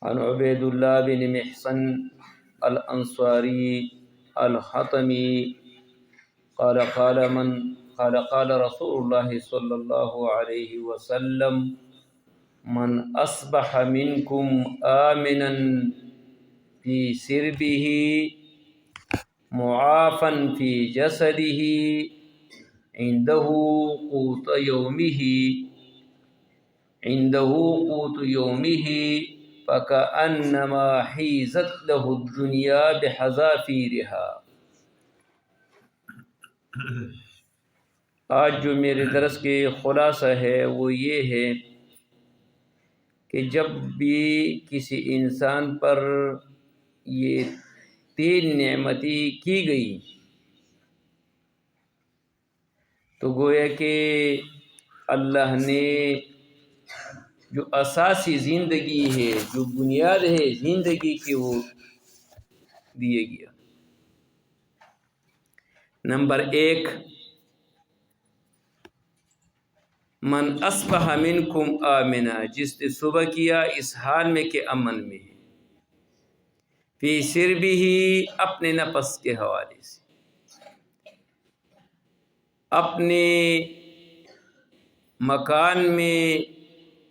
عن عبید اللہ بن محصن الانصاری الحطمی قال قال رسول اللہ صلی اللہ علیہ وسلم من اصبح منکم آمنا فی سربه معافا فی جسده عنده قوت يومه فكأنما حيزت له الدنيا بحذافيرها۔ آج جو میرے درس کے خلاصہ ہے وہ یہ ہے کہ جب بھی کسی انسان پر یہ 3 نعمتیں کی گئی تو گویا کہ اللہ نے جو اساسی زندگی ہے، جو بنیاد ہے زندگی کی، وہ دیے گیا۔ نمبر 1، من اصبح منکم آمنا، جس نے صبح کیا اس حال میں کہ امن میں ہے، فی سربہ، اپنے نفس کے حوالے سے، اپنے مکان میں،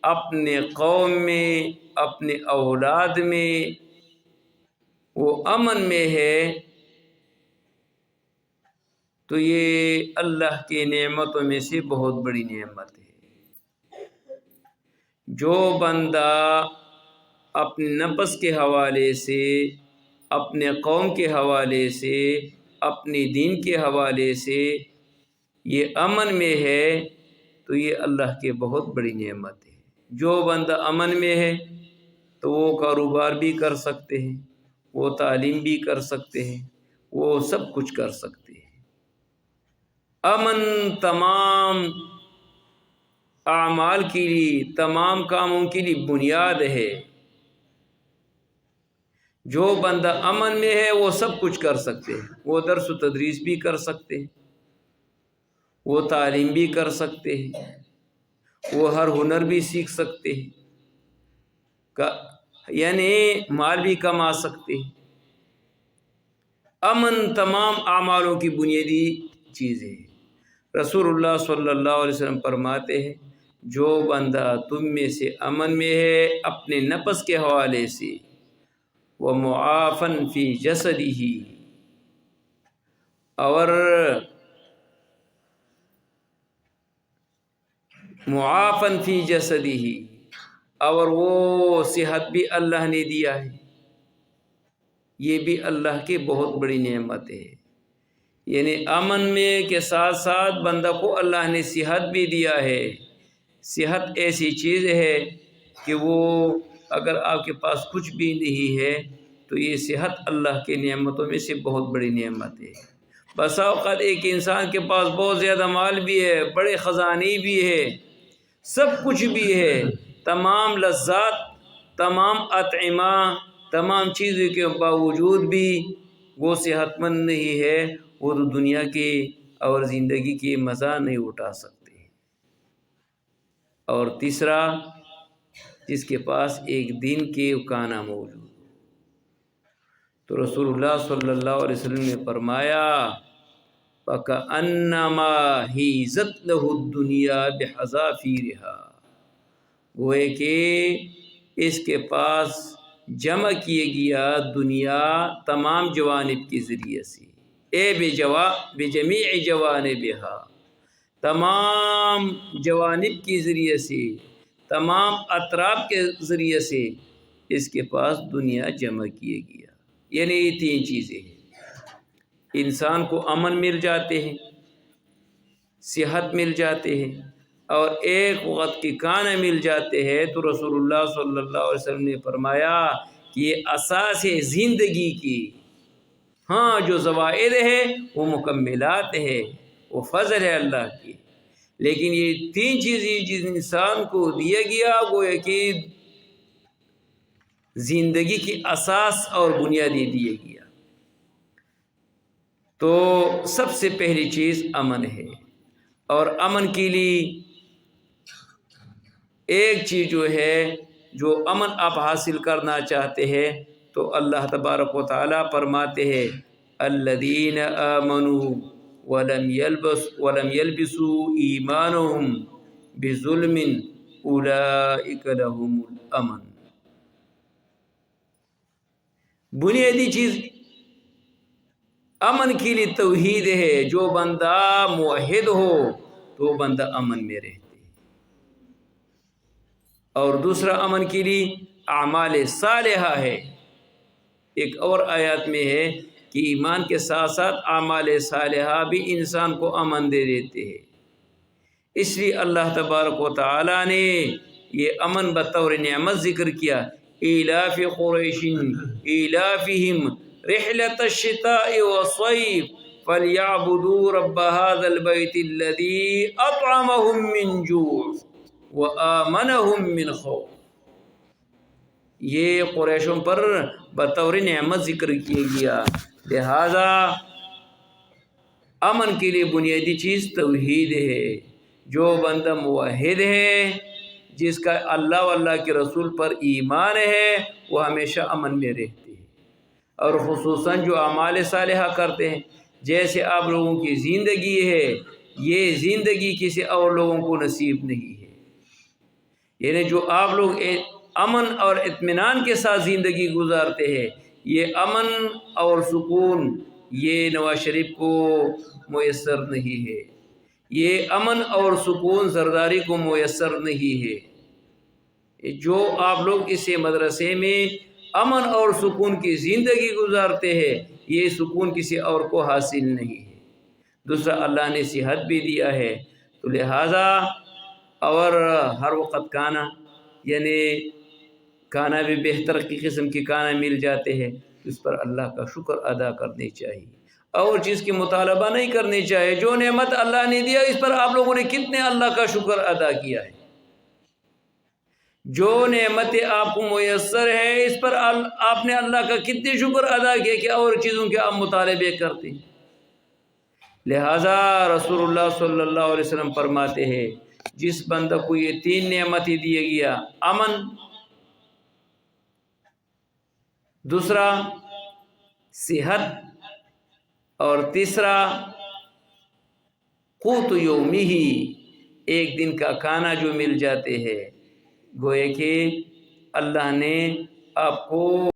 اپنے قوم میں، اپنے اولاد میں وہ امن میں ہے، تو یہ اللہ کی نعمتوں میں سے بہت بڑی نعمت ہے۔ جو بندہ اپنے نفس کے حوالے سے، اپنے قوم کے حوالے سے، اپنے دین کے حوالے سے یہ امن میں ہے تو یہ اللہ کی بہت بڑی نعمت ہے۔ جو بندہ امن میں ہے تو وہ کاروبار بھی کر سکتے ہیں، وہ تعلیم بھی کر سکتے ہیں، وہ سب کچھ کر سکتے ہیں۔ امن تمام اعمال کے لیے، تمام کاموں کے لیے بنیاد ہے۔ جو بندہ امن میں ہے وہ سب کچھ کر سکتے ہیں، وہ درس و تدریس بھی کر سکتے ہیں، وہ تعلیم بھی کر سکتے ہیں، وہ ہر ہنر بھی سیکھ سکتے ہیں، یعنی مال بھی کما سکتے ہیں۔ امن تمام اعمالوں کی بنیادی چیز ہے۔ رسول اللہ صلی اللہ علیہ وسلم فرماتے ہیں جو بندہ تم میں سے امن میں ہے اپنے نفس کے حوالے سے، ومعافا فی جسدہ، اور معافا فی جسدہ، اور وہ صحت بھی اللہ نے دیا ہے، یہ بھی اللہ کی بہت بڑی نعمت ہے۔ یعنی امن میں کے ساتھ ساتھ بندہ کو اللہ نے صحت بھی دیا ہے۔ صحت ایسی چیز ہے کہ وہ اگر آپ کے پاس کچھ بھی نہیں ہے تو یہ صحت اللہ کی نعمتوں میں سے بہت بڑی نعمت ہے۔ بسا اوقات ایک انسان کے پاس بہت زیادہ مال بھی ہے، بڑے خزانے بھی ہے، سب کچھ بھی ہے، تمام لذات، تمام اطعمہ، تمام چیزوں کے باوجود بھی وہ صحت مند نہیں ہے، وہ تو دنیا کے اور زندگی کے مزہ نہیں اٹھا سکتے۔ اور تیسرا، جس کے پاس ایک دین کے کانا موجود، تو رسول اللہ صلی اللہ علیہ وسلم نے فرمایا فَكَأَنَّمَا حِيزَتْ لَهُ الدُّنْيَا بِحَذَافِيرِهَا، گوئے کہ اس کے پاس جمع کیے گیا دنیا تمام جوانب کے ذریعے سے، بجمیع جوانبها، تمام جوانب کے ذریعے سے، تمام اطراف کے ذریعے سے اس کے پاس دنیا جمع کیے گیا۔ یعنی یہ 3 چیزیں ہیں، انسان کو امن مل جاتے ہیں، صحت مل جاتے ہیں، اور ایک وقت کے کھانا مل جاتے ہیں۔ تو رسول اللہ صلی اللہ علیہ وسلم نے فرمایا کہ یہ اساس ہے زندگی کی۔ ہاں جو زوائد ہے وہ مکملات ہے، وہ فضل ہے اللہ کی، لیکن یہ 3 چیزیں جس انسان کو دیا گیا وہ ہے کہ زندگی کی اساس اور بنیادی دیا گیا۔ تو سب سے پہلی چیز امن ہے، اور امن کے لیے ایک چیز جو ہے جو امن آپ حاصل کرنا چاہتے ہیں تو اللہ تبارک و تعالیٰ فرماتے ہیں الذین آمنوا ولم يلبسوا ایمانهم بظلم اولئک لهم الامن۔ بنیادی چیز امن کے لیے توحید ہے، جو بندہ موحد ہو تو بندہ امن میں رہتے ہیں۔ اور دوسرا امن کے لیے اعمال صالحہ ہے۔ ایک اور آیات میں ہے کہ ایمان کے ساتھ ساتھ اعمال صالحہ بھی انسان کو امن دے دیتے ہیں۔ اس لیے اللہ تبارک و تعالیٰ نے یہ امن بطور نعمت ذکر کیا، ایلاف قریش ایلافہم رحلۃ الشتاء والصیف فلیعبدوا رب هذا البیت الذی اطعمهم من جوع وآمنهم من خوف۔ یہ قریشوں پر بطور نعمت ذکر کیا گیا، لہذا امن کے لیے بنیادی چیز توحید ہے۔ جو بندہ موحد ہے، جس کا اللہ واللہ کے رسول پر ایمان ہے، وہ ہمیشہ امن میں رہتے ہیں۔ اور خصوصاً جو اعمال صالحہ کرتے ہیں، جیسے آپ لوگوں کی زندگی ہے، یہ زندگی کسی اور لوگوں کو نصیب نہیں ہے۔ یعنی جو آپ لوگ امن اور اطمینان کے ساتھ زندگی گزارتے ہیں، یہ امن اور سکون یہ نواز شریف کو میسر نہیں ہے، یہ امن اور سکون زرداری کو میسر نہیں ہے۔ جو آپ لوگ اسے مدرسے میں امن اور سکون کی زندگی گزارتے ہیں، یہ سکون کسی اور کو حاصل نہیں ہے۔ دوسرا اللہ نے صحت بھی دیا ہے، تو لہٰذا اور ہر وقت کھانا، یعنی کھانا بھی بہتر کی قسم کے کھانا مل جاتے ہیں، اس پر اللہ کا شکر ادا کرنی چاہیے، اور چیز کی مطالبہ نہیں کرنی چاہیے۔ جو نعمت اللہ نے دیا، اس پر آپ لوگوں نے کتنے اللہ کا شکر ادا کیا ہے؟ جو نعمت آپ کو میسر ہے، اس پر آپ نے اللہ کا کتنے شکر ادا کیا کہ اور چیزوں کے آپ مطالبے کرتے ہیں۔ لہذا رسول اللہ صلی اللہ علیہ وسلم فرماتے ہیں، جس بندہ کو یہ تین نعمتیں دیے گیا، امن، دوسرا صحت، اور تیسرا قوت یومی، ایک دن کا کھانا جو مل جاتے ہیں، گوئے کہ اللہ نے آپ کو